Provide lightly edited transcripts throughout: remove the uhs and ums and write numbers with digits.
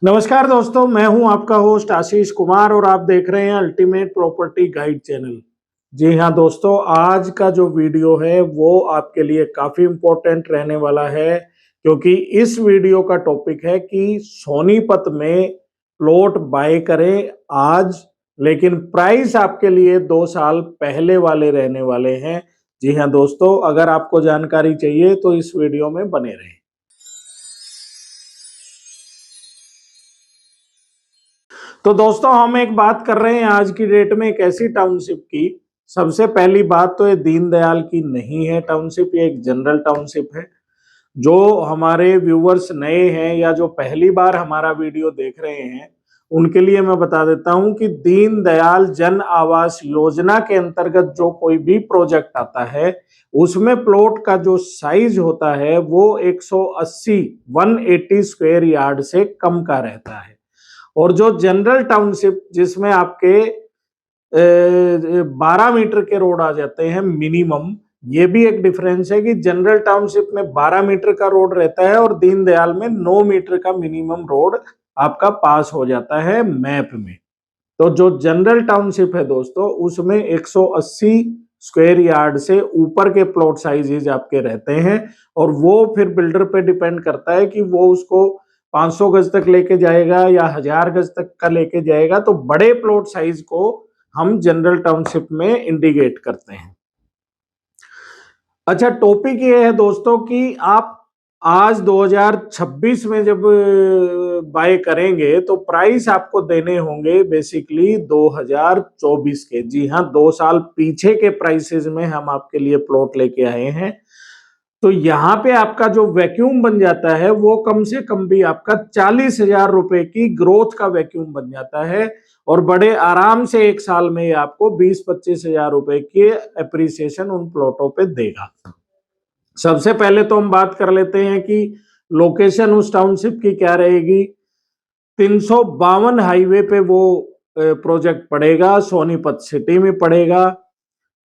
नमस्कार दोस्तों, मैं हूं आपका होस्ट आशीष कुमार और आप देख रहे हैं अल्टीमेट प्रॉपर्टी गाइड चैनल। जी हां दोस्तों, आज का जो वीडियो है वो आपके लिए काफी इम्पोर्टेंट रहने वाला है, क्योंकि इस वीडियो का टॉपिक है कि सोनीपत में प्लॉट बाय करें आज, लेकिन प्राइस आपके लिए 2 साल पहले वाले रहने वाले हैं। जी हां दोस्तों, अगर आपको जानकारी चाहिए तो इस वीडियो में बने रहें। तो दोस्तों, हम एक बात कर रहे हैं आज की डेट में एक ऐसी टाउनशिप की। सबसे पहली बात तो ये दीनदयाल की नहीं है टाउनशिप, ये एक जनरल टाउनशिप है। जो हमारे व्यूवर्स नए हैं या जो पहली बार हमारा वीडियो देख रहे हैं, उनके लिए मैं बता देता हूं कि दीनदयाल जन आवास योजना के अंतर्गत जो कोई भी प्रोजेक्ट आता है, उसमें प्लॉट का जो साइज होता है वो 180 स्क्वायर यार्ड से कम का रहता है। और जो जनरल टाउनशिप जिसमें आपके 12 मीटर के रोड आ जाते हैं मिनिमम, ये भी एक डिफरेंस है कि जनरल टाउनशिप में 12 मीटर का रोड रहता है और दीनदयाल में 9 मीटर का मिनिमम रोड आपका पास हो जाता है मैप में। तो जो जनरल टाउनशिप है दोस्तों, उसमें 180 स्क्वायर यार्ड से ऊपर के प्लॉट साइजेज आपके रहते हैं, और वो फिर बिल्डर पे डिपेंड करता है कि वो उसको 500 गज तक लेके जाएगा या 1000 गज तक का लेके जाएगा। तो बड़े प्लॉट साइज को हम जनरल टाउनशिप में इंडिकेट करते हैं। अच्छा, टॉपिक ये है दोस्तों कि आप आज 2026 में जब बाय करेंगे तो प्राइस आपको देने होंगे बेसिकली 2024 के। जी हाँ, 2 साल पीछे के प्राइसेस में हम आपके लिए प्लॉट लेके आए हैं। तो यहाँ पे आपका जो वैक्यूम बन जाता है वो कम से कम भी आपका 40,000 रुपए की ग्रोथ का वैक्यूम बन जाता है, और बड़े आराम से एक साल में आपको 20-25 हजार रुपए की एप्रिसिएशन उन प्लॉटों पे देगा। सबसे पहले तो हम बात कर लेते हैं कि लोकेशन उस टाउनशिप की क्या रहेगी। 352 हाईवे पे वो प्रोजेक्ट पड़ेगा, सोनीपत सिटी में पड़ेगा।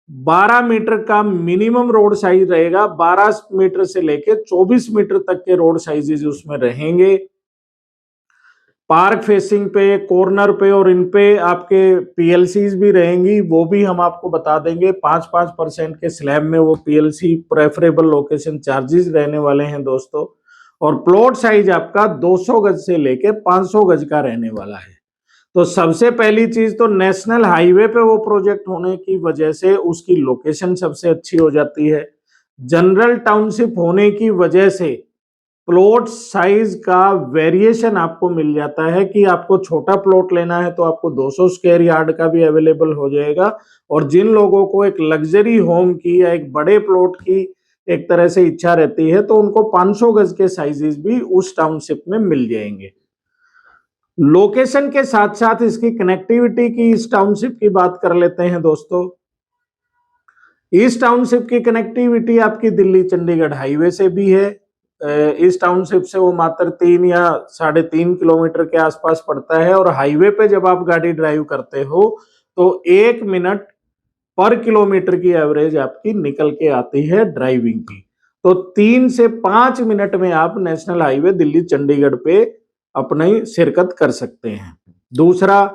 12 मीटर का मिनिमम रोड साइज रहेगा, 12 मीटर से लेके 24 मीटर तक के रोड साइजेज उसमें रहेंगे। पार्क फेसिंग पे, कॉर्नर पे और इन पे आपके पीएलसीज भी रहेंगी, वो भी हम आपको बता देंगे। 5-5% के स्लैब में वो पीएलसी प्रेफरेबल लोकेशन चार्जेस रहने वाले हैं दोस्तों। और प्लॉट साइज आपका 200 गज से लेके 500 गज का रहने वाला है। तो सबसे पहली चीज तो नेशनल हाईवे पे वो प्रोजेक्ट होने की वजह से उसकी लोकेशन सबसे अच्छी हो जाती है। जनरल टाउनशिप होने की वजह से प्लॉट साइज का वेरिएशन आपको मिल जाता है कि आपको छोटा प्लॉट लेना है तो आपको 200 स्क्वायर यार्ड का भी अवेलेबल हो जाएगा, और जिन लोगों को एक लग्जरी होम की या एक बड़े प्लॉट की एक तरह से इच्छा रहती है तो उनको 500 गज के साइजेस भी उस टाउनशिप में मिल जाएंगे। लोकेशन के साथ साथ इसकी कनेक्टिविटी की, इस टाउनशिप की बात कर लेते हैं दोस्तों। इस टाउनशिप की कनेक्टिविटी आपकी दिल्ली चंडीगढ़ हाईवे से भी है। इस टाउनशिप से वो मात्र 3 या 3.5 किलोमीटर के आसपास पड़ता है, और हाईवे पे जब आप गाड़ी ड्राइव करते हो तो 1 मिनट पर किलोमीटर की एवरेज आपकी निकल के आती है ड्राइविंग की। तो 3 से 5 मिनट में आप नेशनल हाईवे दिल्ली चंडीगढ़ पे अपनी शिरकत कर सकते हैं। दूसरा,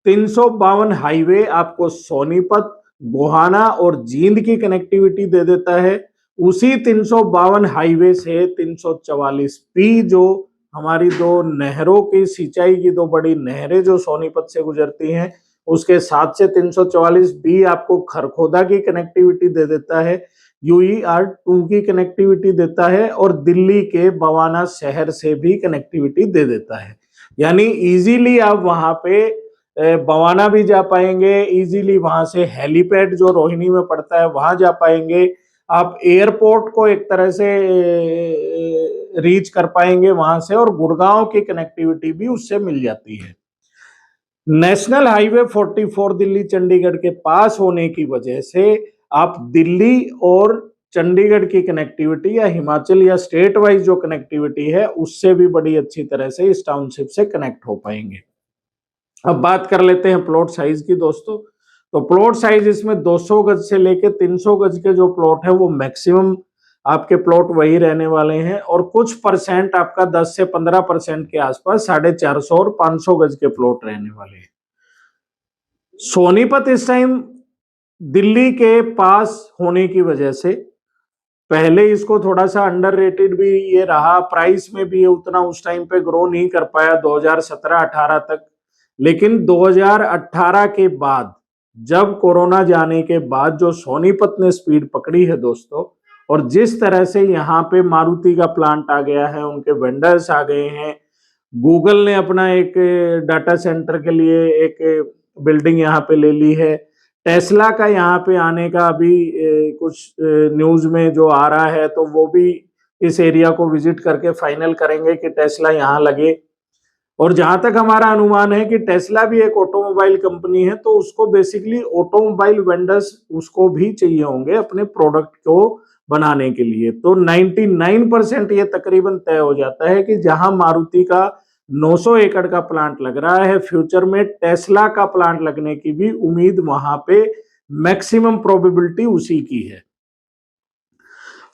352 हाईवे आपको सोनीपत, गोहाना और जींद की कनेक्टिविटी दे देता है। उसी 352 हाईवे से 344 पी, जो हमारी दो नहरों की सिंचाई की दो बड़ी नहरें जो सोनीपत से गुजरती हैं, उसके साथ से 344 बी आपको खरखोदा की कनेक्टिविटी दे देता है, UER2 की कनेक्टिविटी देता है, और दिल्ली के बवाना शहर से भी कनेक्टिविटी दे देता है। यानी इजीली आप वहां पे बवाना भी जा पाएंगे, इजीली वहां से हेलीपैड जो रोहिणी में पड़ता है वहां जा पाएंगे। आप एयरपोर्ट को एक तरह से रीच कर पाएंगे वहां से, और गुड़गांव की कनेक्टिविटी भी उससे मिल जाती है। नेशनल हाईवे 44 दिल्ली चंडीगढ़ के पास होने की वजह से आप दिल्ली और चंडीगढ़ की कनेक्टिविटी या हिमाचल या स्टेट वाइज जो कनेक्टिविटी है उससे भी बड़ी अच्छी तरह से इस टाउनशिप से कनेक्ट हो पाएंगे। अब बात कर लेते हैं प्लॉट साइज की दोस्तों। तो प्लॉट साइज इसमें 200 गज से लेके 300 गज के जो प्लॉट है वो मैक्सिमम आपके प्लॉट वही रहने वाले हैं और कुछ परसेंट आपका 10 से 15% के आसपास 450 और 500 गज के प्लॉट रहने वाले हैं। सोनीपत इस टाइम दिल्ली के पास होने की वजह से पहले इसको थोड़ा सा अंडररेटेड भी ये रहा, प्राइस में भी ये उतना उस टाइम पे ग्रो नहीं कर पाया 2017-18 तक। लेकिन 2018 के बाद जब कोरोना जाने के बाद जो सोनीपत ने स्पीड पकड़ी है दोस्तों, और जिस तरह से यहाँ पे मारुति का प्लांट आ गया है, उनके वेंडर्स आ गए हैं, गूगल ने अपना एक डाटा सेंटर के लिए एक बिल्डिंग यहाँ पे ले ली है, टेस्ला का यहाँ पे आने का अभी कुछ न्यूज में जो आ रहा है, तो वो भी इस एरिया को विजिट करके फाइनल करेंगे कि टेस्ला यहाँ लगे। और जहां तक हमारा अनुमान है कि टेस्ला भी एक ऑटोमोबाइल कंपनी है, तो उसको बेसिकली ऑटोमोबाइल वेंडर्स उसको भी चाहिए होंगे अपने प्रोडक्ट को बनाने के लिए। तो 99% ये तकरीबन तय हो जाता है कि जहां मारुति का 900 एकड़ का प्लांट लग रहा है, फ्यूचर में टेस्ला का प्लांट लगने की भी उम्मीद वहां पे मैक्सिमम प्रोबेबिलिटी उसी की है।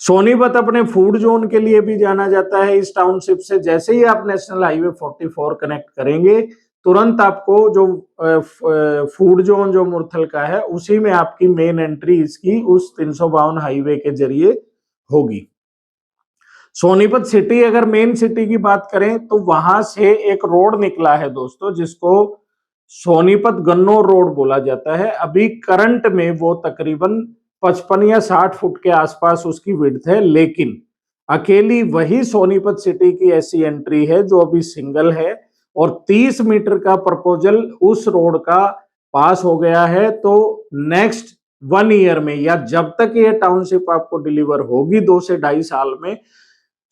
सोनीपत अपने फूड जोन के लिए भी जाना जाता है इस टाउनशिप से। जैसे ही आप नेशनल हाईवे 44 कनेक्ट करेंगे, तुरंत आपको जो फूड जोन जो मुरथल का है, उसी में आपकी मेन एंट्री इसकी उस 352 हाईवे के जरिए होगी। सोनीपत सिटी, अगर मेन सिटी की बात करें तो वहां से एक रोड निकला है दोस्तों, जिसको सोनीपत गन्नौर रोड बोला जाता है। अभी करंट में वो तकरीबन 55 या 60 फुट के आसपास उसकी विड्थ है, लेकिन अकेली वही सोनीपत सिटी की ऐसी एंट्री है जो अभी सिंगल है, और 30 मीटर का प्रपोजल उस रोड का पास हो गया है। तो नेक्स्ट 1 ईयर में, या जब तक ये टाउनशिप आपको डिलीवर होगी 2 से 2.5 साल में,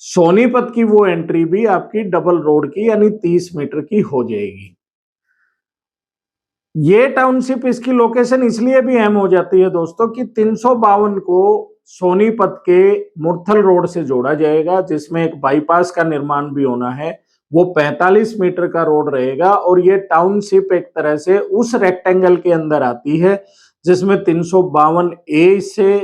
सोनीपत की वो एंट्री भी आपकी डबल रोड की यानी 30 मीटर की हो जाएगी। ये टाउनशिप, इसकी लोकेशन इसलिए भी अहम हो जाती है दोस्तों कि 352 को सोनीपत के मुरथल रोड से जोड़ा जाएगा, जिसमें एक बाईपास का निर्माण भी होना है। वो 45 मीटर का रोड रहेगा, और ये टाउनशिप एक तरह से उस रेक्टेंगल के अंदर आती है जिसमें 352 ए से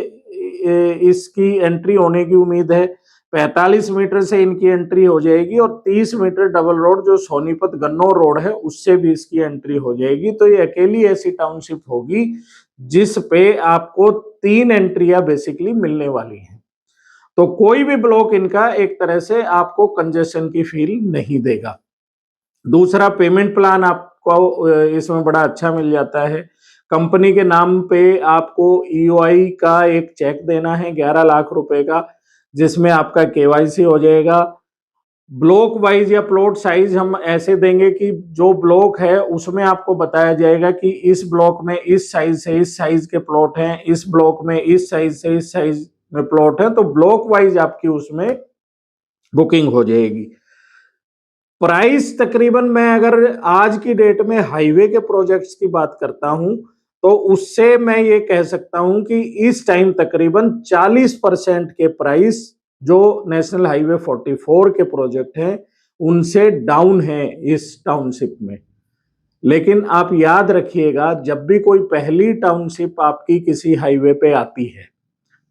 इसकी एंट्री होने की उम्मीद है। 45 मीटर से इनकी एंट्री हो जाएगी, और 30 मीटर डबल रोड जो सोनीपत गन्नौर रोड है उससे भी इसकी एंट्री हो जाएगी। तो ये अकेली ऐसी टाउनशिप होगी जिस पे आपको 3 एंट्रियां बेसिकली मिलने वाली हैं। तो कोई भी ब्लॉक इनका एक तरह से आपको कंजेशन की फील नहीं देगा। दूसरा, पेमेंट प्लान आपको इसमें बड़ा अच्छा मिल जाता है। कंपनी के नाम पे आपको ईओआई का एक चेक देना है 11 लाख रुपए का, जिसमें आपका केवाईसी हो जाएगा। ब्लॉक वाइज या प्लॉट साइज हम ऐसे देंगे कि जो ब्लॉक है उसमें आपको बताया जाएगा कि इस ब्लॉक में इस साइज से इस साइज के प्लॉट हैं, इस ब्लॉक में इस साइज से इस साइज में प्लॉट है, तो ब्लॉक वाइज आपकी उसमें बुकिंग हो जाएगी। प्राइस तकरीबन, मैं अगर आज की डेट में हाईवे के प्रोजेक्ट्स की बात करता हूं, तो उससे मैं ये कह सकता हूं कि इस टाइम तकरीबन 40% के प्राइस जो नेशनल हाईवे 44 के प्रोजेक्ट हैं उनसे डाउन है इस टाउनशिप में। लेकिन आप याद रखिएगा, जब भी कोई पहली टाउनशिप आपकी किसी हाईवे पे आती है,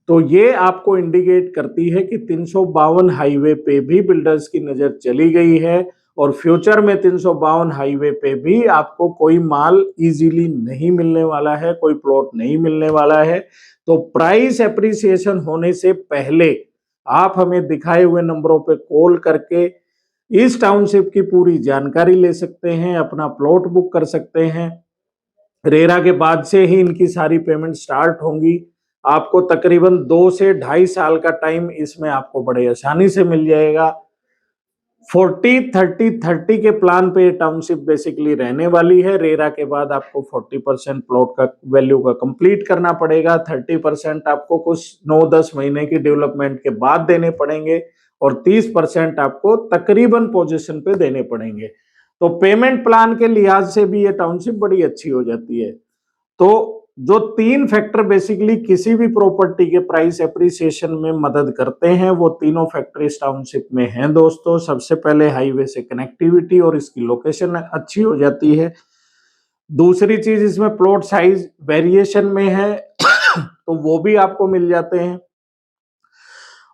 तो ये आपको इंडिकेट करती है कि 352 हाईवे पे भी बिल्डर्स की नजर चली गई है, और फ्यूचर में 352 हाईवे पे भी आपको कोई माल इजीली नहीं मिलने वाला है, कोई प्लॉट नहीं मिलने वाला है। तो प्राइस एप्रिसिएशन होने से पहले आप हमें दिखाए हुए नंबरों पे कॉल करके इस टाउनशिप की पूरी जानकारी ले सकते हैं, अपना प्लॉट बुक कर सकते हैं। रेरा के बाद से ही इनकी सारी पेमेंट स्टार्ट होंगी। आपको तकरीबन 2 से 2.5 साल का टाइम इसमें आपको बड़े आसानी से मिल जाएगा। 40-30-30 के प्लान पे टाउनशिप बेसिकली रहने वाली है। रेरा के बाद आपको 40% प्लॉट का वैल्यू का कंप्लीट करना पड़ेगा, 30% आपको कुछ 9-10 महीने की डेवलपमेंट के बाद देने पड़ेंगे, और 30% आपको तकरीबन पोजीशन पे देने पड़ेंगे। तो पेमेंट प्लान के लिहाज से भी ये टाउनशिप बड़ी अच्छी हो जाती है। तो जो 3 फैक्टर बेसिकली किसी भी प्रॉपर्टी के प्राइस एप्रिसिएशन में मदद करते हैं, वो तीनों फैक्टर इस टाउनशिप में हैं दोस्तों। सबसे पहले हाईवे से कनेक्टिविटी और इसकी लोकेशन अच्छी हो जाती है। दूसरी चीज, इसमें प्लॉट साइज वेरिएशन में है तो वो भी आपको मिल जाते हैं।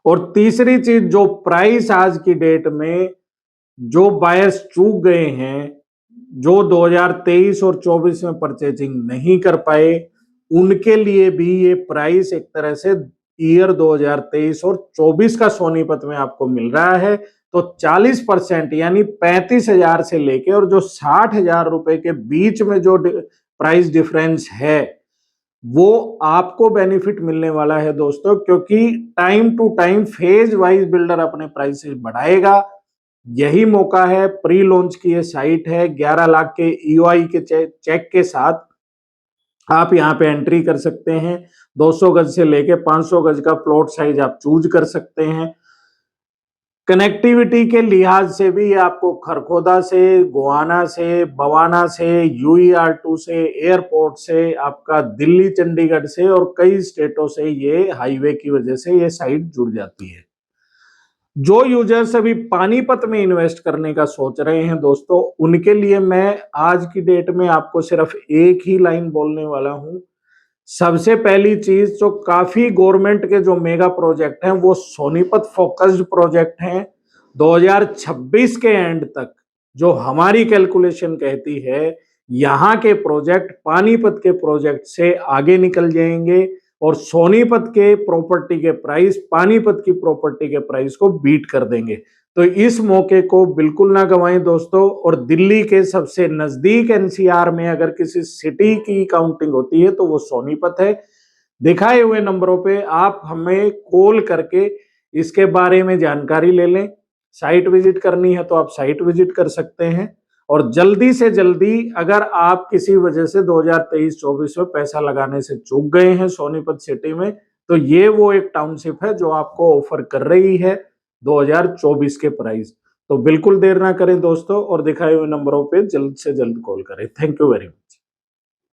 और तीसरी चीज, जो प्राइस आज की डेट में जो बायर्स चूक गए हैं, जो 2023 और 24 में परचेजिंग नहीं कर पाए, उनके लिए भी ये प्राइस एक तरह से ईयर 2023 और 24 का सोनीपत में आपको मिल रहा है। तो 40% यानी 35,000 से लेके और जो 60,000 रुपए के बीच में जो प्राइस डिफरेंस है, वो आपको बेनिफिट मिलने वाला है दोस्तों, क्योंकि time to time phase wise builder अपने प्राइसेस बढ़ाएगा। यही मौका है। प्री लॉन्च की ये साइट है, 11 लाख के ईओआई के चेक के साथ आप यहाँ पे एंट्री कर सकते हैं। 200 गज से लेके 500 गज का प्लॉट साइज आप चूज कर सकते हैं। कनेक्टिविटी के लिहाज से भी आपको खरखोदा से, गोहाना से, बवाना से, UER2 से, एयरपोर्ट से, आपका दिल्ली चंडीगढ़ से और कई स्टेटों से ये हाईवे की वजह से ये साइट जुड़ जाती है। जो यूजर्स अभी पानीपत में इन्वेस्ट करने का सोच रहे हैं दोस्तों, उनके लिए मैं आज की डेट में आपको सिर्फ एक ही लाइन बोलने वाला हूं। सबसे पहली चीज, जो काफी गवर्नमेंट के जो मेगा प्रोजेक्ट हैं वो सोनीपत फोकस्ड प्रोजेक्ट हैं। 2026 के एंड तक जो हमारी कैलकुलेशन कहती है, यहाँ के प्रोजेक्ट पानीपत के प्रोजेक्ट से आगे निकल जाएंगे और सोनीपत के प्रॉपर्टी के प्राइस पानीपत की प्रॉपर्टी के प्राइस को बीट कर देंगे। तो इस मौके को बिल्कुल ना गंवाएं दोस्तों। और दिल्ली के सबसे नजदीक एनसीआर में अगर किसी सिटी की काउंटिंग होती है तो वो सोनीपत है। दिखाए हुए नंबरों पे आप हमें कॉल करके इसके बारे में जानकारी ले लें। साइट विजिट करनी है तो आप साइट विजिट कर सकते हैं। और जल्दी से जल्दी, अगर आप किसी वजह से 2023-24 में पैसा लगाने से चूक गए हैं सोनीपत सिटी में, तो ये वो एक टाउनशिप है जो आपको ऑफर कर रही है 2024 के प्राइस। तो बिल्कुल देर ना करें दोस्तों और दिखाए हुए नंबरों पे जल्द से जल्द कॉल करें। Thank you very much.